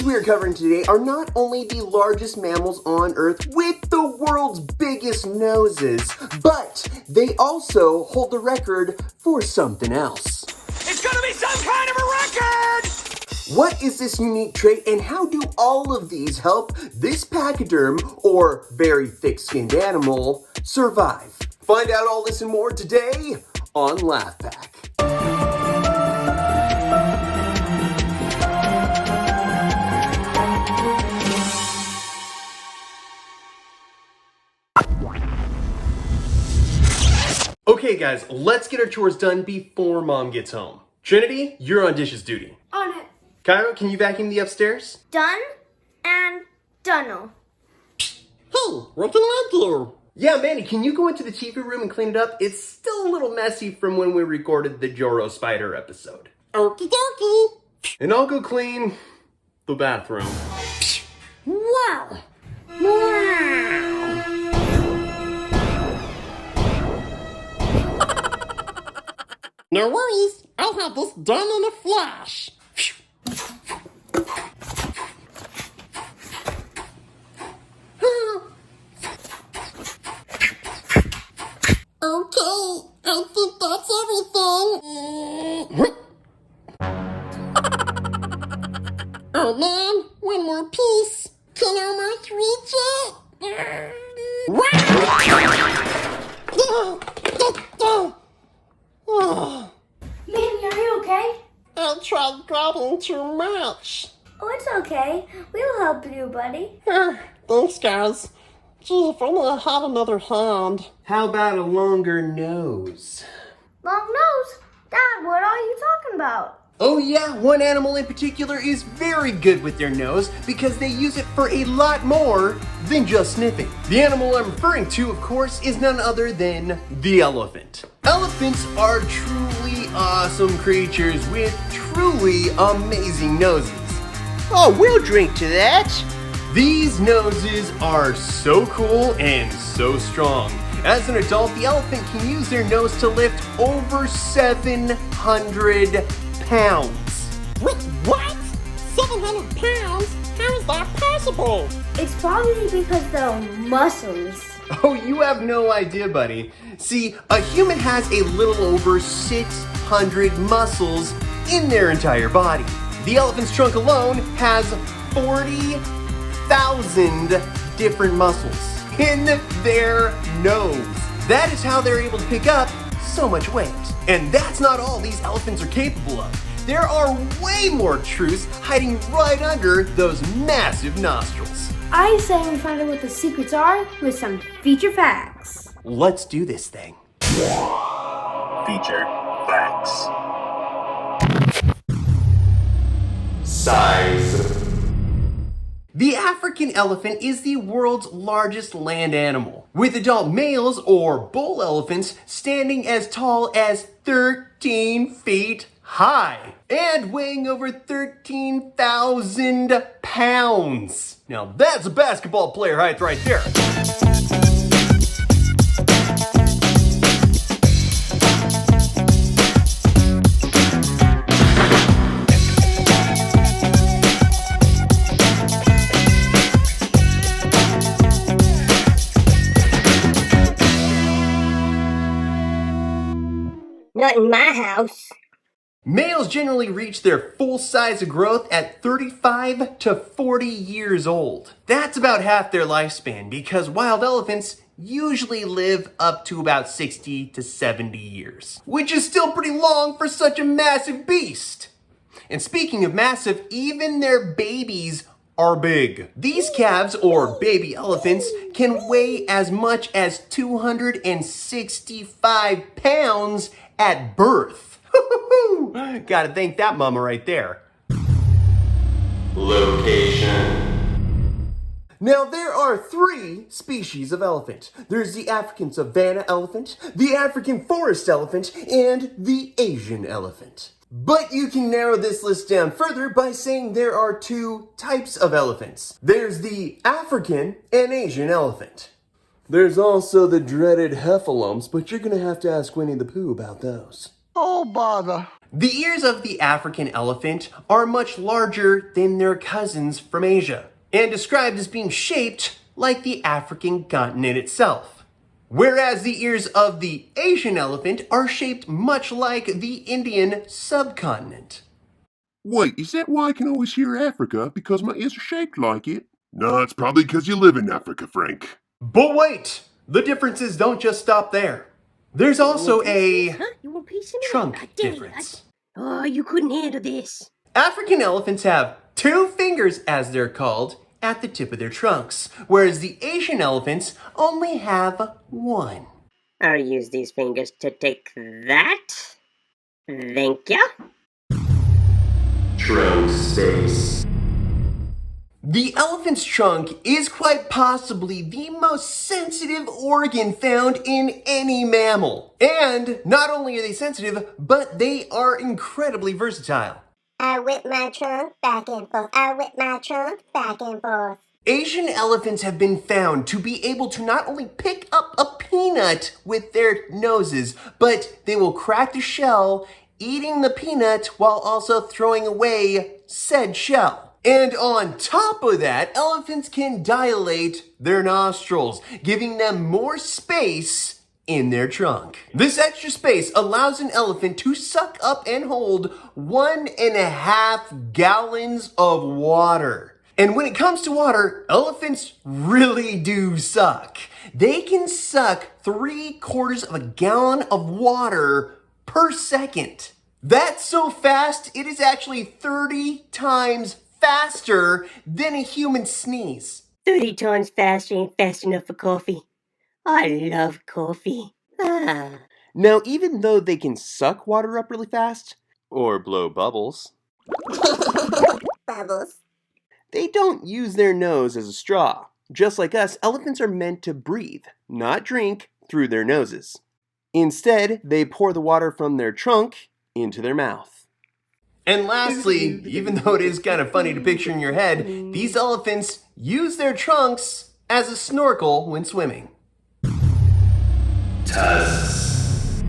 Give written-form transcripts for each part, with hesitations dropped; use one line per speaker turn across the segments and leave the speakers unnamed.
creatures we are covering today are not only the largest mammals on Earth with the world's biggest noses, but they also hold the record for something else.
It's gonna be some kind of a record!
What is this unique trait, and how do all of these help this pachyderm, or very thick-skinned animal, survive? Find out all this and more today on Laf Pack. Okay guys, let's get our chores done before Mom gets home. Trinity, you're on dishes duty.
On it.
Cairo, can you vacuum the upstairs?
Done and done.
Hey, what can I do? Yeah, Manny, can you go into the TV room and clean it up? It's still a little messy from when we recorded the Joro Spider episode.
Okie dokie.
And I'll go clean the bathroom.
Wow. Wow. No worries, I'll have this done in a flash. Okay, I think that's everything. Oh man, one more piece. Can almost reach it.
Manny, are you okay?
I tried grabbing too much.
Oh, it's okay. We'll help you, buddy.
Thanks, guys. Gee, if only I had another hand.
How about a longer nose?
Long nose? Dad, what are you talking about?
Oh yeah, one animal in particular is very good with their nose because they use it for a lot more than just sniffing. The animal I'm referring to, of course, is none other than the elephant. Elephants are truly awesome creatures with truly amazing noses.
Oh, we'll drink to that.
These noses are so cool and so strong. As an adult, the elephant can use their nose to lift over 700 pounds.
Wait, what? 700 pounds? How is that possible?
It's probably because the muscles.
Oh, you have no idea, buddy. See, a human has a little over 600 muscles in their entire body. The elephant's trunk alone has 40,000 different muscles in their nose. That is how they're able to pick up so much weight. And that's not all these elephants are capable of. There are way more truths hiding right under those massive nostrils.
I say we find out what the secrets are with some feature facts.
Let's do this thing.
Featured facts.
Size. The African elephant is the world's largest land animal, with adult males or bull elephants standing as tall as 13 feet high and weighing over 13,000 pounds. Now that's a basketball player height right there.
Not in my house.
Males generally reach their full size of growth at 35 to 40 years old. That's about half their lifespan because wild elephants usually live up to about 60 to 70 years, which is still pretty long for such a massive beast. And speaking of massive, even their babies are big. These calves, or baby elephants, can weigh as much as 265 pounds at birth. Gotta thank that mama right there.
Location.
Now there are 3 species of elephant. There's the African savanna elephant, the African forest elephant, and the Asian elephant. But you can narrow this list down further by saying there are 2 types of elephants. There's the African and Asian elephant. There's also the dreaded heffalumps, but you're gonna have to ask Winnie the Pooh about those.
Oh, bother.
The ears of the African elephant are much larger than their cousins from Asia, and described as being shaped like the African continent itself. Whereas the ears of the Asian elephant are shaped much like the Indian subcontinent.
Wait, is that why I can always hear Africa? Because my ears are shaped like it? No, it's probably because you live in Africa, Frank.
But wait! The differences don't just stop there. There's also a trunk difference.
Oh, you couldn't handle this.
African elephants have 2 fingers, as they're called, at the tip of their trunks, whereas the Asian elephants only have 1.
I'll use these fingers to take that. Thank you.
Trunk space.
The elephant's trunk is quite possibly the most sensitive organ found in any mammal. And not only are they sensitive, but they are incredibly versatile.
I whip my trunk back and forth. I whip my trunk back and forth.
Asian elephants have been found to be able to not only pick up a peanut with their noses, but they will crack the shell, eating the peanut while also throwing away said shell. And on top of that, elephants can dilate their nostrils, giving them more space in their trunk. This extra space allows an elephant to suck up and hold 1.5 gallons of water. And when it comes to water, elephants really do suck. They can suck 3/4 gallon of water per second. That's so fast, it is actually 30 times faster than a human sneeze.
30 times faster ain't fast enough for coffee. I love coffee.
Now, even though they can suck water up really fast, or blow bubbles,
Bubbles.
they don't use their nose as a straw. Just like us, elephants are meant to breathe, not drink, through their noses. Instead, they pour the water from their trunk into their mouth. And lastly, even though it is kind of funny to picture in your head, these elephants use their trunks as a snorkel when swimming.
Tusks.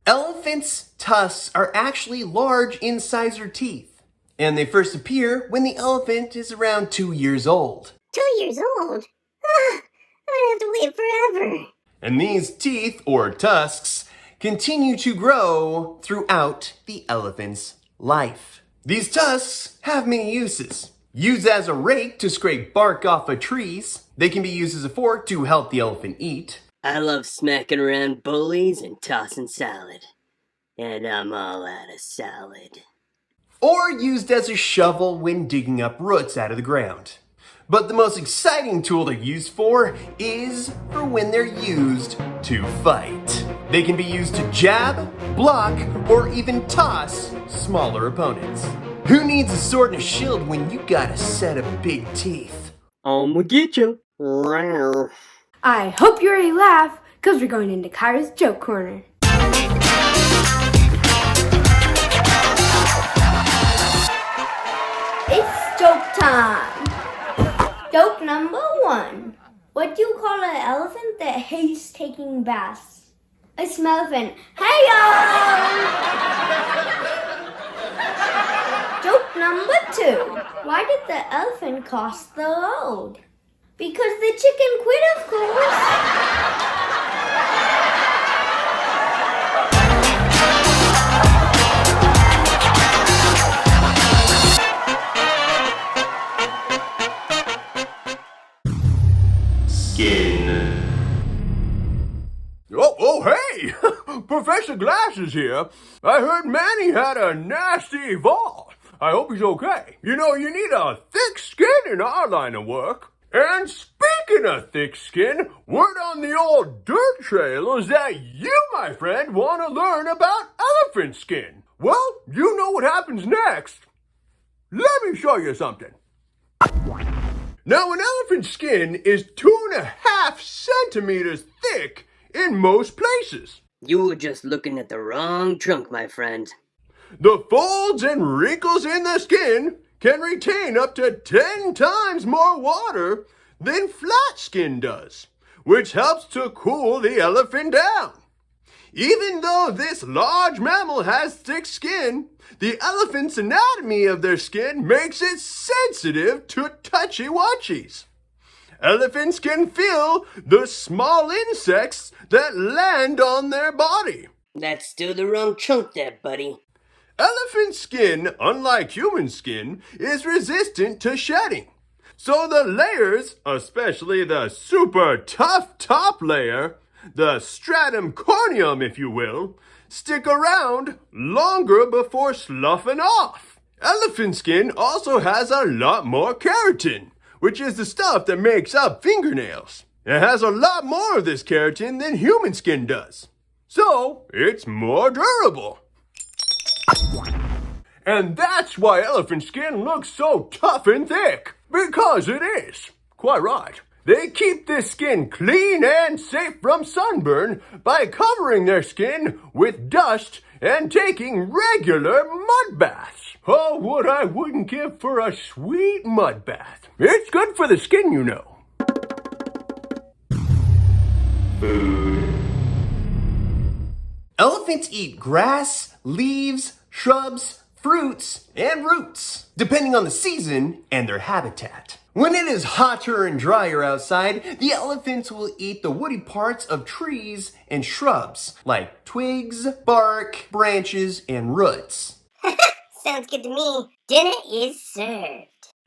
Elephants' tusks are actually large incisor teeth, and they first appear when the elephant is around 2 years old.
2 years old? Ah, I have to wait forever.
And these teeth, or tusks, continue to grow throughout the elephant's life. These tusks have many uses. Used as a rake to scrape bark off of trees, they can be used as a fork to help the elephant eat.
I love smacking around bullies and tossing salad. And I'm all out of salad.
Or used as a shovel when digging up roots out of the ground. But the most exciting tool they're used for is for when they're used to fight. They can be used to jab, block, or even toss smaller opponents. Who needs a sword and a shield when you got a set of big teeth?
I'ma get you.
I hope you already laugh, because we're going into KIRO'S Joke Corner. It's joke time. Joke number 1. What do you call an elephant that hates taking baths? A smellfin. Hey y'all! Joke number 2. Why did the elephant cross the road? Because the chicken quit, of course.
Skin.
Oh, hey! Professor Glasses here. I heard Manny had a nasty fall. I hope he's okay. You know, you need a thick skin in our line of work. And speaking of thick skin, word on the old dirt trail is that you, my friend, want to learn about elephant skin. Well, you know what happens next. Let me show you something. Now, an elephant's skin is 2.5 centimeters thick in most places.
You were just looking at the wrong trunk, my friend.
The folds and wrinkles in the skin can retain up to 10 times more water than flat skin does, which helps to cool the elephant down. Even though this large mammal has thick skin, the elephant's anatomy of their skin makes it sensitive to touchy-watchies. Elephants can feel the small insects that land on their body.
That's still the wrong chunk there, buddy.
Elephant skin, unlike human skin, is resistant to shedding. So the layers, especially the super tough top layer, the stratum corneum if you will, stick around longer before sloughing off. Elephant skin also has a lot more keratin, which is the stuff that makes up fingernails. It has a lot more of this keratin than human skin does. So, it's more durable. And that's why elephant skin looks so tough and thick. Because it is. Quite right. They keep this skin clean and safe from sunburn by covering their skin with dust and taking regular mud baths. Oh, what I wouldn't give for a sweet mud bath. It's good for the skin, you know.
Elephants eat grass, leaves, shrubs, fruits, and roots, depending on the season and their habitat. When it is hotter and drier outside, the elephants will eat the woody parts of trees and shrubs, like twigs, bark, branches, and roots.
Sounds good to me. Dinner is served.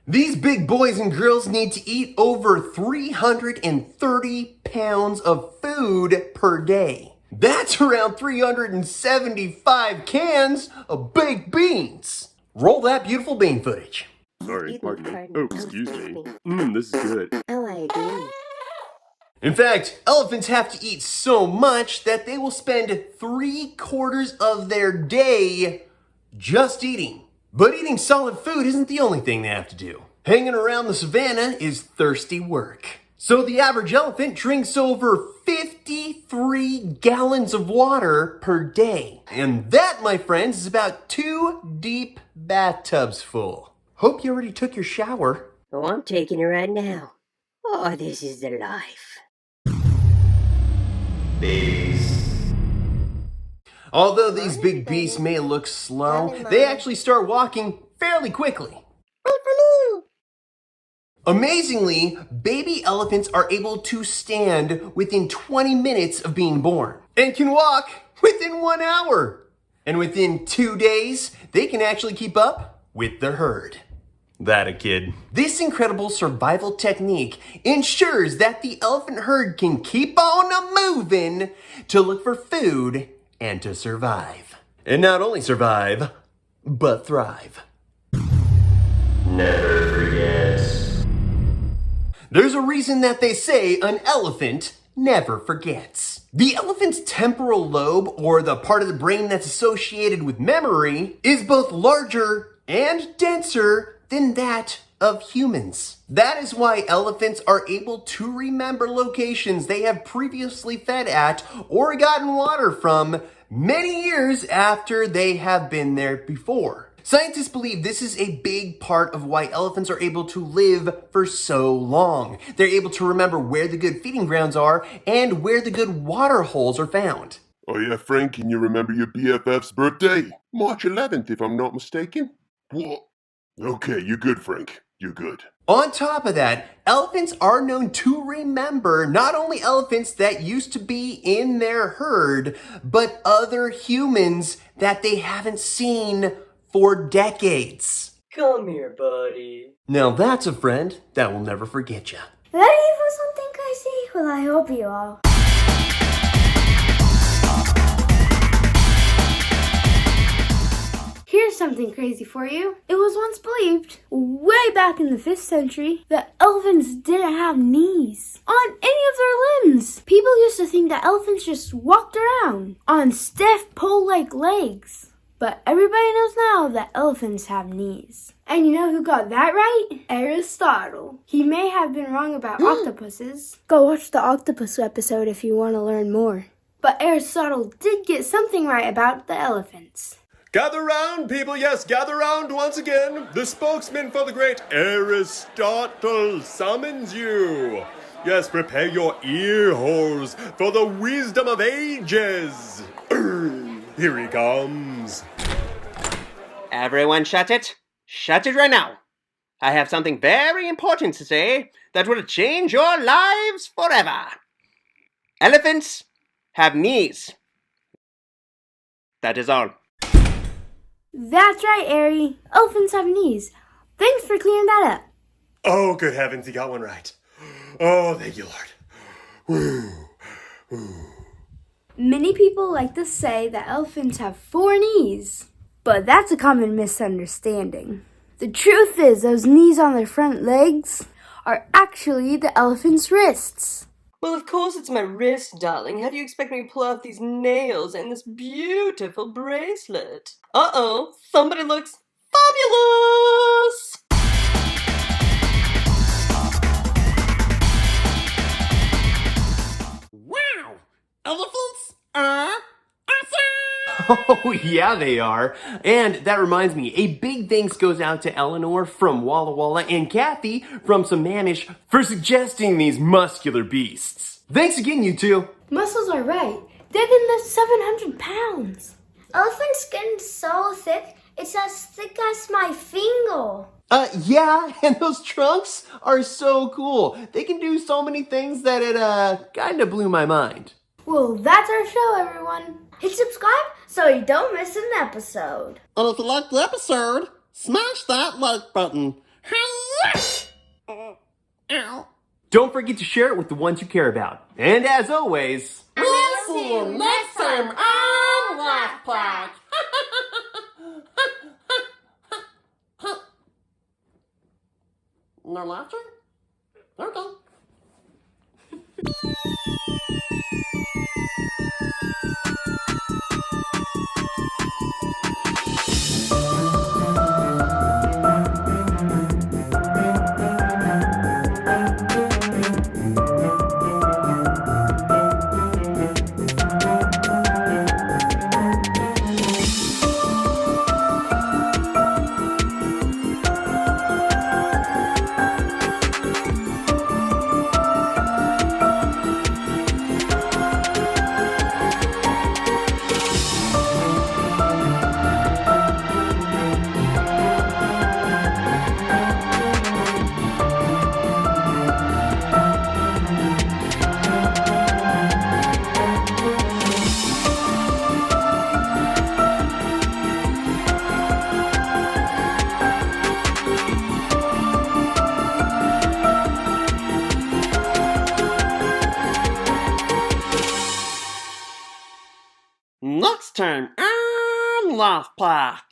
These big boys and girls need to eat over 330 pounds of food per day. That's around 375 cans of baked beans. Roll that beautiful bean footage.
Sorry, pardon me. Oh, excuse me. This is good.
Oh, I agree.
In fact, elephants have to eat so much that they will spend 3/4 of their day just eating. But eating solid food isn't the only thing they have to do. Hanging around the savannah is thirsty work. So the average elephant drinks over 53 gallons of water per day. And that, my friends, is about 2 deep bathtubs full. Hope you already took your shower.
Oh, I'm taking it right now. Oh, this is the life.
Although these big beasts may look slow, they actually start walking fairly quickly. Amazingly, baby elephants are able to stand within 20 minutes of being born and can walk within 1 hour. And within 2 days, they can actually keep up with the herd. That a kid. This incredible survival technique ensures that the elephant herd can keep on moving to look for food and to survive. And not only survive, but thrive. Never forget. There's a reason that they say an elephant never forgets. The elephant's temporal lobe, or the part of the brain that's associated with memory, is both larger and denser than that of humans. That is why elephants are able to remember locations they have previously fed at or gotten water from many years after they have been there before. Scientists believe this is a big part of why elephants are able to live for so long. They're able to remember where the good feeding grounds are and where the good water holes are found.
Oh yeah, Frank, can you remember your BFF's birthday? March 11th, if I'm not mistaken. What? Okay, you're good, Frank. You're good.
On top of that, elephants are known to remember not only elephants that used to be in their herd, but other humans that they haven't seen for decades.
Come here, buddy.
Now that's a friend that will never forget you.
Ready for something crazy? Well, I hope you are. Here's something crazy for you. It was once believed, way back in the 5th century, that elephants didn't have knees on any of their limbs. People used to think that elephants just walked around on stiff pole-like legs. But everybody knows now that elephants have knees. And you know who got that right? Aristotle. He may have been wrong about octopuses. Go watch the octopus episode if you want to learn more. But Aristotle did get something right about the elephants.
Gather round, people, yes, gather round once again. The spokesman for the great Aristotle summons you.
Yes, prepare your ear holes for the wisdom of ages. Here he comes.
Everyone shut it. Shut it right now. I have something very important to say that will change your lives forever. Elephants have knees. That is all.
That's right, Ari. Elephants have knees. Thanks for clearing that up.
Oh, good heavens, he got one right. Oh, thank you, Lord.
Many people like to say that elephants have 4 knees, but that's a common misunderstanding. The truth is those knees on their front legs are actually the elephant's wrists.
Well, of course it's my wrist, darling. How do you expect me to pull off these nails and this beautiful bracelet? Uh-oh, somebody looks fabulous!
Wow! Elephants are awesome!
Oh, yeah, they are. And that reminds me, a big thanks goes out to Eleanor from Walla Walla and Kathy from Sammamish for suggesting these muscular beasts. Thanks again, you two.
Muscles are right. They can lift 700 pounds. Elephant skin is so thick, it's as thick as my finger.
Yeah, and those trunks are so cool. They can do so many things that it, kinda blew my mind.
Well, that's our show, everyone. Hit subscribe so you don't miss an episode.
And if you liked the episode, smash that like button. Hi-ya! Ow.
Don't forget to share it with the ones you care about. And as always,
We'll see you next time on Laf Pack. No laughter? Okay.
Next time on Laf Pack.